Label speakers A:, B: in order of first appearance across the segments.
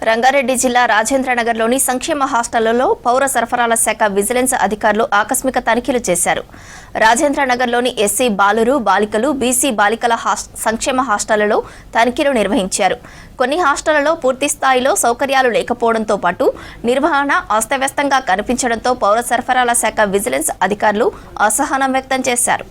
A: రంగారెడ్డి జిల్లా రాజేంద్రనగర్లోని సంక్షేమ హాస్టళ్లలో పౌర సరఫరాల శాఖ విజిలెన్స్ అధికారులు ఆకస్మిక తనిఖీలు చేశారు. రాజేంద్రనగర్లోని ఎస్సీ బాలురు బాలికలు బీసీ బాలికల సంక్షేమ హాస్టళ్లలో తనిఖీలు నిర్వహించారు. కొన్ని హాస్టళ్లలో పూర్తి స్థాయిలో సౌకర్యాలు లేకపోవడంతో పాటు నిర్వహణ అస్తవ్యస్తంగా కనిపించడంతో పౌర సరఫరాల శాఖ విజిలెన్స్ అధికారులు అసహనం వ్యక్తం చేశారు.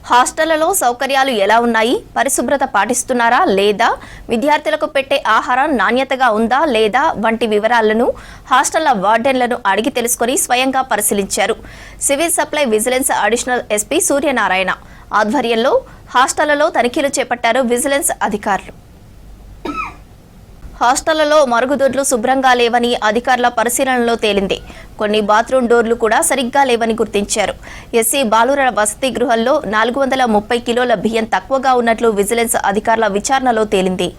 A: హాస్టళ్లలో సౌకర్యాలు ఎలా ఉన్నాయి, పరిశుభ్రత పాటిస్తున్నారా లేదా, విద్యార్థులకు పెట్టే ఆహారం నాణ్యతగా ఉందా లేదా వంటి వివరాలను హాస్టళ్ల వార్డెన్లను అడిగి తెలుసుకుని స్వయంగా పరిశీలించారు. Civil supply vigilance additional SP Suryanarayana ఆధ్వర్యంలో హాస్టళ్లలో తనిఖీలు చేపట్టారు విజిలెన్స్ అధికారులు. హాస్టళ్లలో మరుగుదొడ్లు శుభ్రంగా లేవని అధికారుల పరిశీలనలో తేలింది. కొన్ని బాత్రూమ్ డోర్లు కూడా సరిగ్గా లేవని గుర్తించారు. ఎస్సీ బాలుర వసతి గృహంలో 430 కిలోల బియ్యం తక్కువగా ఉన్నట్లు విజిలెన్స్ అధికారుల విచారణలో తేలింది.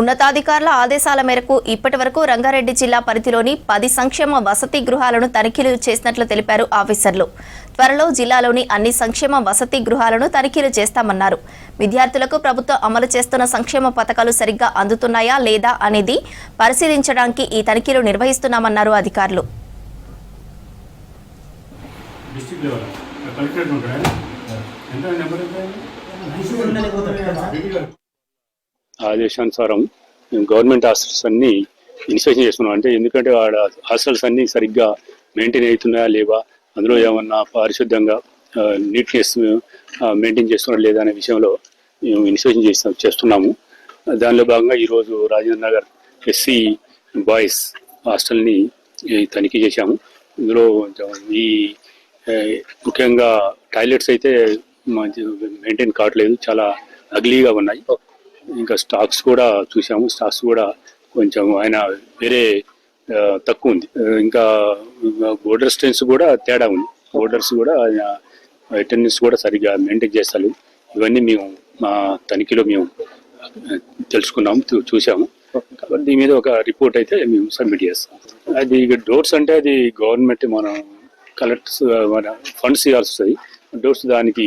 A: ఉన్నతాధికారుల ఆదేశాల మేరకు ఇప్పటి వరకు రంగారెడ్డి జిల్లా పరిధిలోని 10 సంక్షేమ వసతి గృహాలను తనిఖీలు చేసినట్లు తెలిపారు ఆఫీసర్లు. త్వరలో జిల్లాలోని అన్ని సంక్షేమ వసతి గృహాలను తనిఖీలు చేస్తామన్నారు. విద్యార్థులకు ప్రభుత్వం అమలు చేస్తున్న సంక్షేమ పథకాలు సరిగ్గా అందుతున్నాయా లేదా అనేది పరిశీలించడానికి ఈ తనిఖీలు నిర్వహిస్తున్నామన్నారు అధికారులు.
B: ఆదేశానుసారం గవర్నమెంట్ హాస్టల్స్ అన్ని ఇన్స్పెక్షన్ చేస్తున్నాం. అంటే ఎందుకంటే హాస్టల్స్ అన్ని సరిగ్గా మెయింటైన్ అవుతున్నాయా లేవా, అందులో ఏమన్నా పారిశుద్ధంగా నీట్నెస్ మెయింటైన్ చేస్తున్నారా లేదా అనే విషయంలో మేము ఇన్స్పెక్షన్ చేస్తున్నాము. దానిలో భాగంగా ఈరోజు రాజేంద్ర నగర్ ఎస్సీ బాయ్స్ హాస్టల్ని తనిఖీ చేశాము. ఇందులో ఈ ముఖ్యంగా టాయిలెట్స్ అయితే మెయింటైన్ కావట్లేదు, చాలా అగ్లీగా ఉన్నాయి. ఇంకా స్టాక్స్ కూడా చూసాము, స్టాక్స్ కూడా కొంచెం ఆయన వేరే తక్కువ ఉంది. ఇంకా ఓడర్ స్ట్రెంత్స్ కూడా తేడా ఉంది, ఓడర్స్ కూడా అటెండెన్స్ కూడా సరిగ్గా మెయింటైన్ చేస్తారు. ఇవన్నీ మేము మా తనిఖీలో మేము తెలుసుకున్నాము, చూసాము. కాబట్టి దీని మీద ఒక రిపోర్ట్ అయితే మేము సబ్మిట్ చేస్తాం. అది డోర్స్ అంటే అది గవర్నమెంట్ మనం కలెక్టర్స్ మన ఫండ్స్ ఇవ్వాల్సి వస్తుంది. డోర్స్ దానికి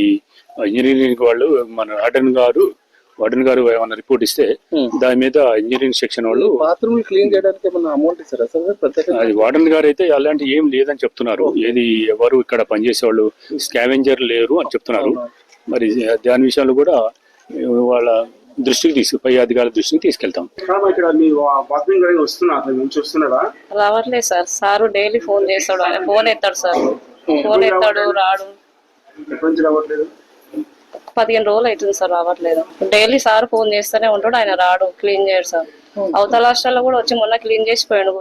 B: ఇంజనీరింగ్ వాళ్ళు మన వార్డెన్ గారు ఏమన్నా రిపోర్ట్ ఇస్తే దాని మీద ఇంజనీరింగ్ సెక్షన్ వాళ్ళు
C: బాత్రూమ్ క్లీన్ చేయడానికి ఏమన్నా అమౌంట్ ఇస్తారా సార్?
B: అది వార్డెన్ గారు అయితే అలాంటి ఏం లేదని చెప్తున్నారు. ఏది ఎవరు ఇక్కడ పనిచేసే వాళ్ళు స్కావెంజర్ లేరు అని చెప్తున్నారు. మరి దాని విషయాలు కూడా వాళ్ళ దృష్టికి పై అధికారుల దృష్టికి తీసుకెళ్తాం.
D: రావట్లేదు సార్. సారు డైలీ ఫోన్ చేస్తాడు, ఆయన ఫోన్ ఎత్తాడు సార్, ఫోన్ ఎత్తాడు రాడు. 15 రోజులు అవుతుంది సార్ రావట్లేదు. డైలీ సార్ ఫోన్ చేస్తూనే ఉంటాడు, ఆయన రాడు, క్లీన్ చేయడు సార్. అవతల హాస్టల్లో కూడా వచ్చి మొన్న క్లీన్ చేసిపోయాడు.